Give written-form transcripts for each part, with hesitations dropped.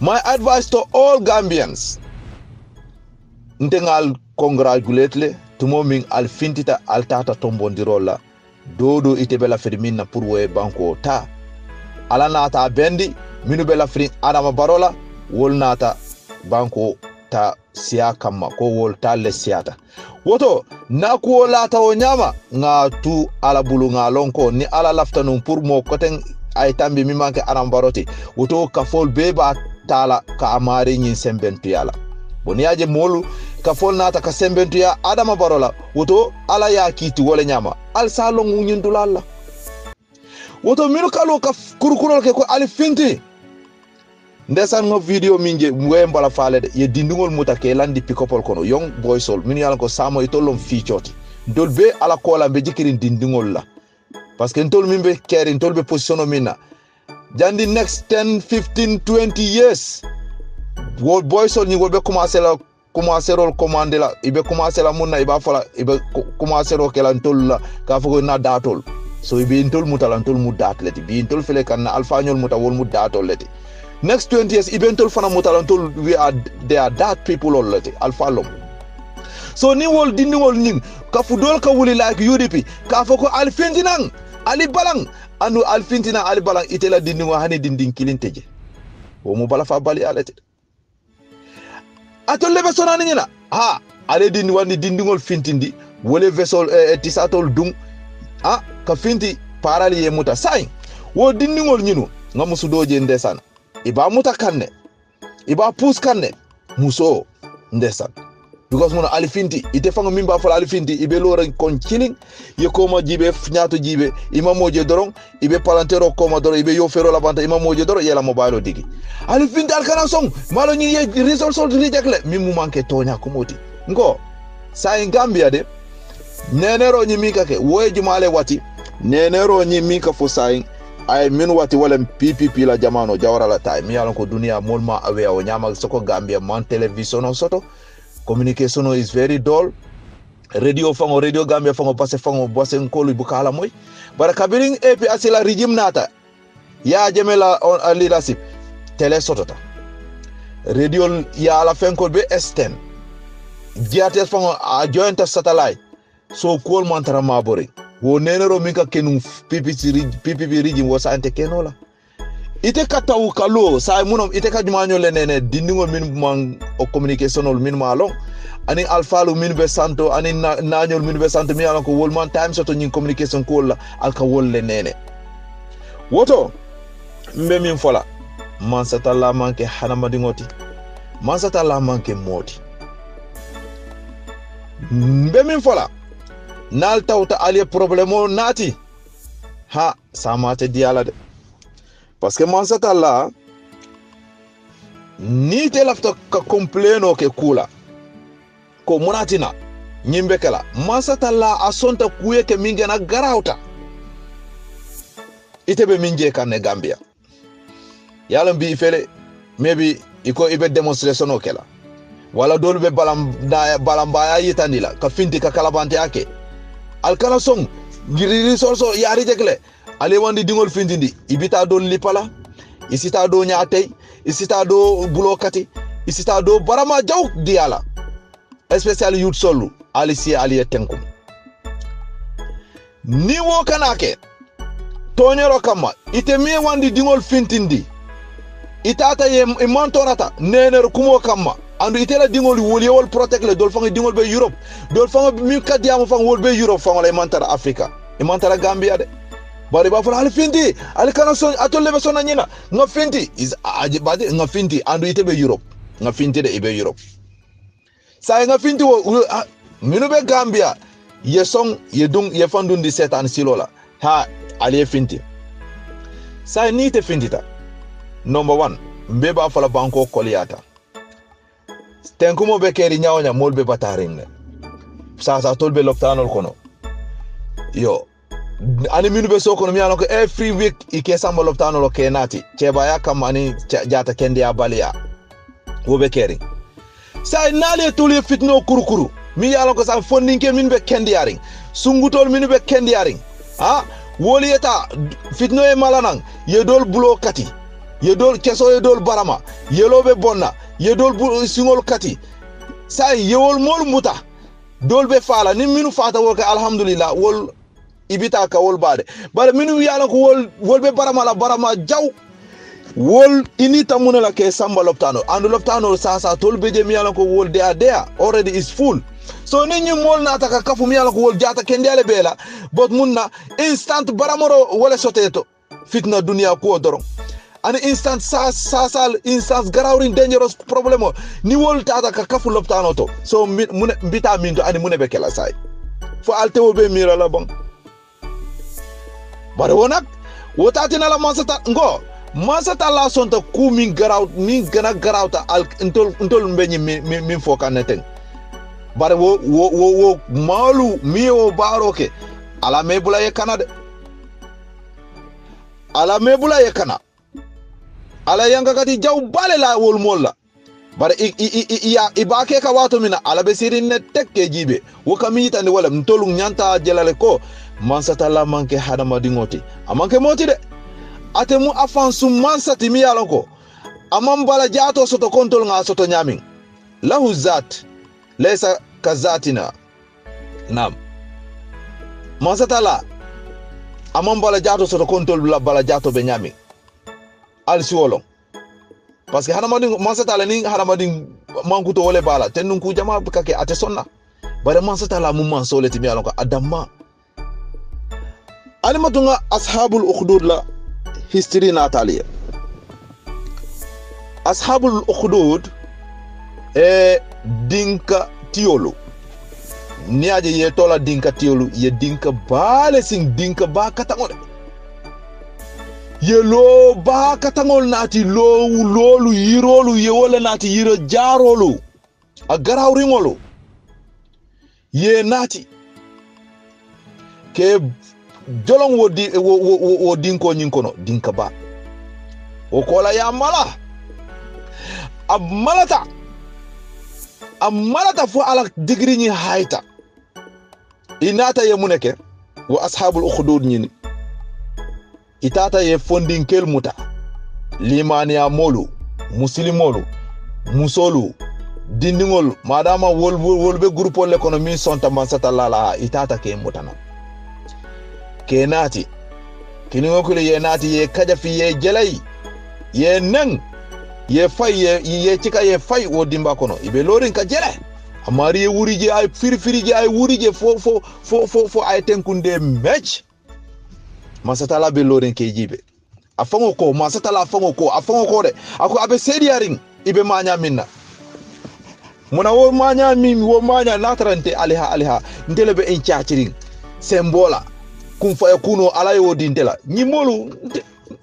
My advice to all Gambians, ntengal congratulate le tumo min al fintita al tata tombondirola dodo ite bela firmin na pour we banko ta ala nata bendi minu bela firin adama barola wol nata banko ta siya kamma ko wol ta le siyata woto na ko lata o nyama nga tu ala bulu nga lonko ni ala laftanum pour mo koten ay tambi mi manke adama baroti woto ka fol beba tala ka amari nyin sembentu yala boniaje molu ka fol nata ka sembentu ya adama barola woto ala ya kiti wole nyama al salon nyindulalla woto minu kalo ka kurukurol ke ko ali finti ndesan ngo video minje mbala faale de ye dindungol muta ke landi pikopol kono young boy sol min yalla ko samo itolom fichoti dolbe ala kola be jikirin dindungol la parce que ntol mimbe kerin tolbe positiono minna jandi next 10 15 20 years wo boy sol ni wolbe commencer rol commander la ibe commencer la munna iba fala ibe commencer ro kala ntol la ka fogo na datol so ibe ntol mutala ntol mu datleti bi ntol fele kan alfa nyol muta wol mu datol leti next 20 years eventual fana mutalantul we are there that people already alpha lom so ni wol dindi wol ning ka fudol ka wuli like UDP ka foko alfintinang ali balang anu alfintina ali balang itela dindi ngo hani dindin kilinteje wo mo bala fa bali alete atol lebe sonani nyina ha ale dindi wandi dindi ngol fintindi wole vesol tisatol dung ka finti parali ye muta sai wo dindi ngol nyinu ngamusu doje ndesana iba muta kanne iba pus kanne muso ndesan because mono alifinti ite fango mimba fala alifinti ibe lora kon killing ye koma jibe nyaato jibe ima moje doron ibe palantero koma doron ibe yo fero la banta ima moje doron yela mobile digi alifinti alkana song malo nyi ye result sol rejectle mimu manke tonya komoti ngo sa Gambia de nenero nyi mika ke woje male wati nenero nyi mika fo sain ay min wati wala PPP la jamano jawara la tay mi yalon ko dunia molma awe o nyama soko Gambia man television on soto communication is very dull radio Gambia fango passe fango bosse nkolu bukala moy bara kabiring epi asila regime nata ya jemela on leadership tele sotota radio ya la fenkol be S10 jiates fango a joint satellite so kol mantara mabori wo nenero minka kenu PPP regime wo sa ante kenola ite katawu kalo sa munom ite ka jumanyo le nene dindingo min man o communicationol min malon ani alfalu min be santo ani nañol min be santo mi alon ko wolman time soto nyin communication ko la alka wolle nene woto mbe min fola man satalla manke hanamadi ngoti man satalla manke moti mbe min fola nal tawta ali problemo nati ha samate diala de parce que man satalla ni te lafta ka complaino ke kula ko munatina nyimbe kala man satalla asonta kuye ke mingena garawta itebe minje kanne Gambia yalla bi fele maybe iko ibe demonstration o kala wala dolu be balam baya yitandila ka finti ka kalabante yake alkana song ngiri sorso yari jekle ale wandi dingol findindi ibita do lipala isita do nyaatay isita do bulokati isita do barama jaw diala especially youth solu alisi ali tenkum ni wo kanake tonyero kama ite mi wandi dingol fintindi itata ye montorata nener kumo kama andu itela dingol wol protect le dol fangi dingol be Europe dol fangi mi kadiamo fang wol be Europe fang la mantara Africa e mantara Gambia de bari ba fala finti al kana son atol lebe sona nyina nga finti is badi nga finti andu ite be Europe nga finti de ibe Europe sa nga finti wo minu be Gambia ye song ye dung ye fandundi setan silola ha ali finti sa ni te fintita number 1 mbeba fala banko koliata tenkumo be keri nyaawnya molbe bataringa sa tolbe loptanol kono yo ani minu be sokono mi anoko every week ike samba loptanol kenati cheba ya kamani jata kende ya balia wo be keri sa nale tuli fitno kurukuru mi yaloko sa fondinke min be kende yaring sungutol minu be kende yaring ha woli eta fitno e malanan ye dol bulo kati yedol keso yedol barama yelobe bonna yedol singol kati say yewol mol muta dolbe fala ni minu fata wol ka alhamdulillah wol ibita ka wol bade bare minu yala ko wol be barama jaw wol inita munela ke samba loptano and loptano sasa tolbe je mi yala ko wol there already is full so ni nyi mol na taka kafu mi yala ko wol jata kendele bela but munna instant baramoro wala soteto fitna dunia ko dorong an instant sasal instant garawrin dangerous problemo ni wol tata ka kafu loptano to so mbita minto ani mune be kala say fo altewo be mira la bon bare wonak wotati na la masata la sonta ku min gana garawta al ntol mbeñi min fo kaneten bare wo malu mi o baroke ala me bula ye kanade ala me bula ye kana ala yanga kati jaw bale la wol molla bare ibake ka wato mina ala be sirin ne tekke jibe wo kamita ni wala ntolu nyanta jelale ko mansata la manke hadama dingoti amanke moti de atemu afansu mansati mi yaloko amam bala jato soto kontol nga soto nyamin lahu zat laysa kazatina nam mansata la amam bala jato soto kontol la bala jato be nyamin al siwolo parce que hanamadin mansata la ni hanamadin mankuto wole bala tenun ku jama kake ate sonna bare mansata la mum man soleti mi yaloko adamma alimatunga ashabul ukhdud la history natalia ashabul ukhdud dinka tiolo niaje ye tola dinka tiolo ye dinka bale sing dinka ba katangol ye lo ba katangol nati lolu yirolu ye wala nati yiro jarolu a garawringolo ye nati ke jolong wo dinko nyinkono dinka ba o kola ya mala amalata fo ala digri ni hayta inata ye muneke wa ashabul ukhdud nyini itata ye fondinkel muta limaniya molu muslimolu musolu dindingol madama wol be groupe l'économie sonta mansata lala itata ke mutana kenati kiningo kule ye nati ye kaja fi ye jelay ye nang ye fay ye cika ye fay wo dimba kono ibe lorin ka jele amari ye wurije ay firije ay wurije fo ay tenkunde match masatala be lorin ke jibe afango ko masatala afango ko de ako abe seriaring ibe manya minna muna wo manya natrante aliha ndelebe en chachiring sembola kun fa kuno ala yo dintela nyimolu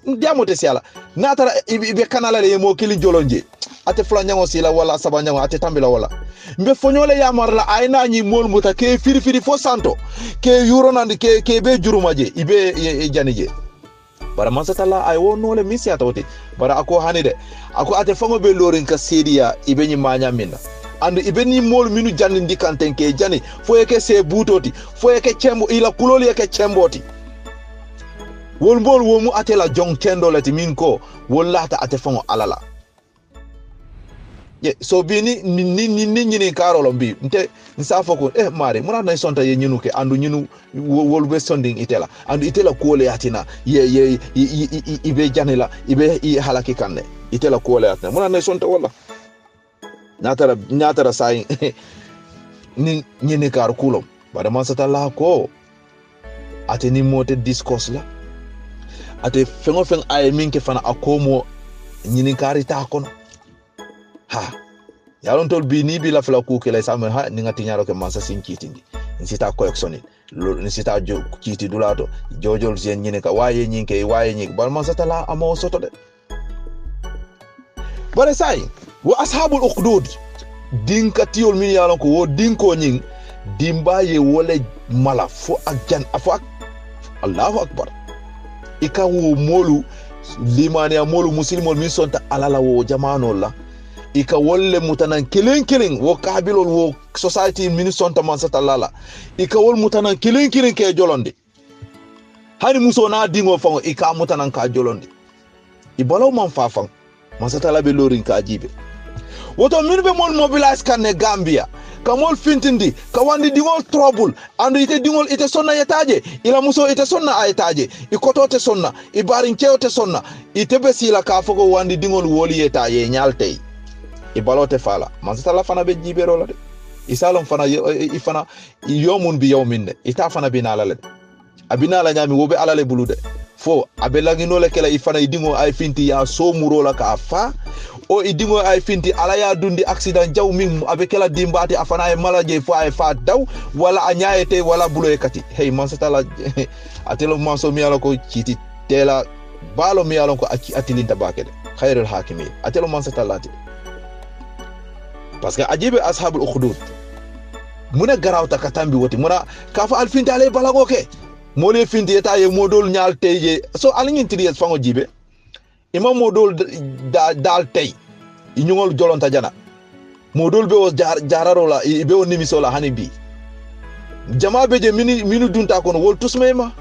ndiamote siala natara ibe kanala le mo kili jolonje ate flanyango sila wala sabanyango ate tambila wala mbe fonyole yamarla ayna nyimol muta ke firi fo santo ke euro nandi ke be jurumaje ibe janije bara mansatala ay wono le misi atawti bara ako hanide ako ate fango be lorin ka sedia ibe nyimanya minna andu ibeni mol minu janni ndikanten ke jani fo yake se butoti fo yake chembo ila kuloli yake chemboti wol bol wo mu atela jong tendo lati min ko wollata ate fango alala ye so bini ni karolo mbi nte nsafo ko mare mura na sonta ye nyinu ke andu nyinu wol be sonding itela andu itela kole yatina ye ibe janela ibe halaki kanne itela kole yatina mura na sonta wala nyatara sai ni nyini kar kulom bada mansata la ko ate ni mote discourse la ate fengo ay minke fana akomo nyini kari ta kono ha yalon tol bi ni bi la fala ku ke la sama ha ni ngati nyaro ke mansa sinkitindi nsita collectionner nsita jo kiti dulato jojol zen nyini ka waye nyinke bal mansata la amo soto de bare sai wa ashabul ukhdud dinka tiol min yalon ko wo dinko nyin dimba ye wole mala fo akjan afak Allahu akbar ika wo molu limani ya molu muslimol min sonta alala wo jamano la ika wolle mutanan kilin wo kabilol wo society min sonta mansata lala ika wol mutanan kilin ke jolonde hani muso na dingo fango ika mutanan ka jolonde ibalaw man fafan mansatala be lorin ka jibe woto min be mon mobilize kan ne Gambia kamol fintindi ka wandi dingol trouble andu ite dingol ite sonna yetaje ila muso ite sonna ayetaje ikoto te sonna ibarin te sonna ite be sila ka fogo wandi dingol woli yetaje nyaltey ibalote fala mansatala fana be jibero la de isalon fana ifana yomun bi yawmin ita fana binala la de abinala nyami wobe alale bulude fo abelangino le kala ifana idingo ay finti ya so muro la ka fa o idingo ay finti ala ya dundi accident jaw min abekela dimbati afana ay malaje fo ay fa daw wala anyaete wala bulo kati hey mansatala atelo manso mi ala ko citi tela balo mi ala ko atilinta bakede khairul hakimi atelo mansatala ati parce que ajibe ashabul ukhdud muna garawta katambi woti muna kafa alfinti ale balago ke mole finti eta ye modol nyal teyje so alingin triyes fango jibe imam modol dal tey inyongol jolonta jana modol be o jararo la be o nimiso la hanibi jama beje minu dunta kono wol tusmema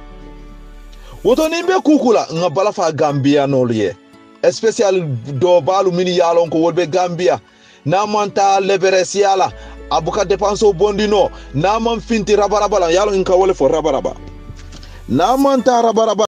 woto nimbe kukula ngabala fa Gambia nolye especially do balu mini yalon ko wolbe Gambia na manta leberesiala abuka depanso bondino na man finti rabaraba yalo inka wole fo rabaraba na manta rabaraba